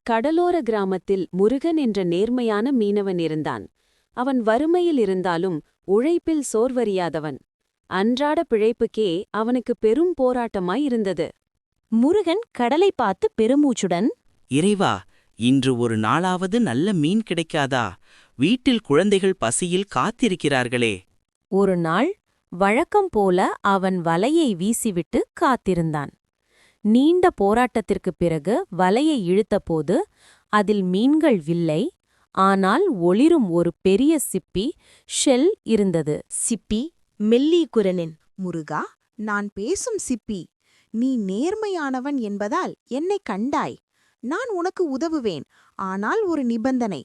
கடலோர கிராமத்தில் முருகன் என்ற நேர்மையான மீனவன் இருந்தான். அவன் வறுமையில் இருந்தாலும் உழைப்பில் சோர்வறியாதவன். அன்றாட பிழைப்புக்கே அவனுக்கு பெரும் போராட்டமாயிருந்தது. முருகன் கடலை பார்த்து பெருமூச்சுடன், இறைவா, இன்று ஒரு நாளாவது நல்ல மீன் கிடைக்காதா? வீட்டில் குழந்தைகள் பசியில் காத்திருக்கிறார்களே. ஒரு நாள் வழக்கம் போல அவன் வலையை வீசிவிட்டு காத்திருந்தான். நீண்ட போராட்டத்திற்குப் பிறகு வலையை இழுத்தபோது அதில் மீன்கள் இல்லை, ஆனால் ஒளிரும் ஒரு பெரிய சிப்பி ஷெல் இருந்தது. சிப்பி மெல்லிய முருகா, நான் பேசும் சிப்பி, நீ நேர்மையானவன் என்பதால் என்னை கண்டாய். நான் உனக்கு உதவுவேன், ஆனால் ஒரு நிபந்தனை.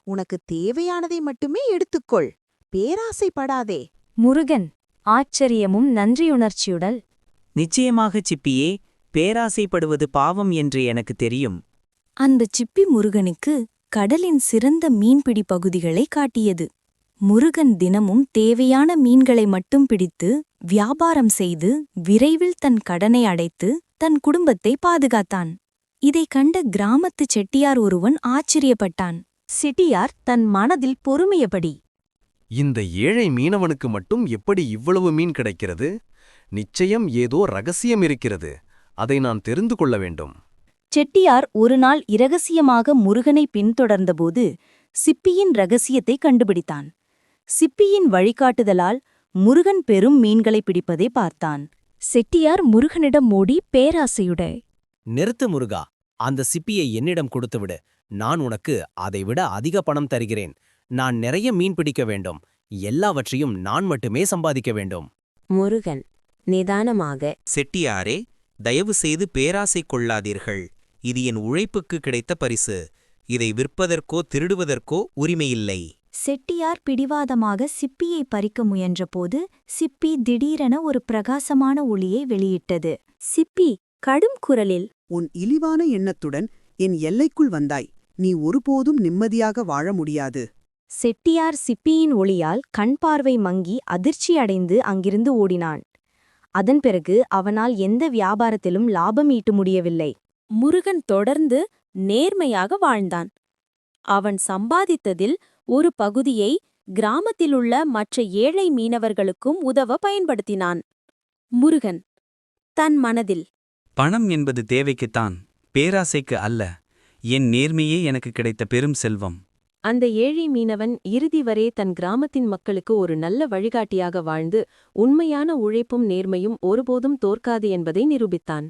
உனக்கு தேவையானதை மட்டுமே எடுத்துக்கொள், பேராசைப்படாதே. முருகன் ஆச்சரியமும் நன்றியுணர்ச்சியுடல், நிச்சயமாக சிப்பியே, பேராசைப்படுவது பாவம் என்று எனக்கு தெரியும். அந்தச் சிப்பி முருகனுக்கு கடலின் சிறந்த மீன்பிடி பகுதிகளை காட்டியது. முருகன் தினமும் தேவையான மீன்களை மட்டும் பிடித்து வியாபாரம் செய்து விரைவில் தன் கடனை அடைத்து தன் குடும்பத்தை பாதுகாத்தான். இதைக் கண்ட கிராமத்துச் செட்டியார் ஒருவன் ஆச்சரியப்பட்டான். செட்டியார் தன் மனதில் பொறுமையபடி, இந்த ஏழை மீனவனுக்கு மட்டும் எப்படி இவ்வளவு மீன் கிடைக்கிறது? நிச்சயம் ஏதோ ரகசியம் இருக்கிறது, அதை நான் தெரிந்து கொள்ள வேண்டும். செட்டியார் ஒருநாள் இரகசியமாக முருகனை பின்தொடர்ந்தபோது சிப்பியின் ரகசியத்தை கண்டுபிடித்தான். சிப்பியின் வழிகாட்டுதலால் முருகன் பெரும் மீன்களை பிடிப்பதை பார்த்தான். செட்டியார் முருகனிடம் மூடி பேராசையுடை, நிறுத்து முருகா, அந்த சிப்பியை என்னிடம் கொடுத்துவிடு. நான் உனக்கு அதைவிட அதிக பணம் தருகிறேன். நான் நிறைய மீன் பிடிக்க வேண்டும். எல்லாவற்றையும் நான் மட்டுமே சம்பாதிக்க வேண்டும். முருகன் நிதானமாக, செட்டியாரே, தயவு செய்து பேராசை கொள்ளாதீர்கள். இது என் உழைப்புக்கு கிடைத்த பரிசு. இதை விற்பதற்கோ திருடுவதற்கோ உரிமையில்லை. செட்டியார் பிடிவாதமாக சிப்பியை பறிக்க முயன்றபோது சிப்பி திடீரென ஒரு பிரகாசமான ஒளியை வெளியிட்டது. சிப்பி கடும் குரலில், உன் இழிவான எண்ணத்துடன் என் எல்லைக்குள் வந்தாய். நீ ஒருபோதும் நிம்மதியாக வாழ முடியாது. செட்டியார் சிப்பியின் ஒளியால் கண் பார்வை மங்கி அதிர்ச்சியடைந்து அங்கிருந்து ஓடினான். அதன் பிறகு அவனால் எந்த வியாபாரத்திலும் லாபம் ஈட்ட முடியவில்லை. முருகன் தொடர்ந்து நேர்மையாக வாழ்ந்தான். அவன் சம்பாதித்ததில் ஒரு பகுதியை கிராமத்திலுள்ள மற்ற ஏழை மீனவர்களுக்கும் உதவ பயன்படுத்தினான். முருகன் தன் மனதில், பணம் என்பது தேவைக்குத்தான், பேராசைக்கு அல்ல. என் நேர்மையே எனக்கு கிடைத்த பெரும் செல்வம். அந்த ஏழை மீனவன் இறுதி வரை தன் கிராமத்தின் மக்களுக்கு ஒரு நல்ல வழிகாட்டியாக வாழ்ந்து உண்மையான உழைப்பும் நேர்மையும் ஒருபோதும் தோற்காது என்பதை நிரூபித்தான்.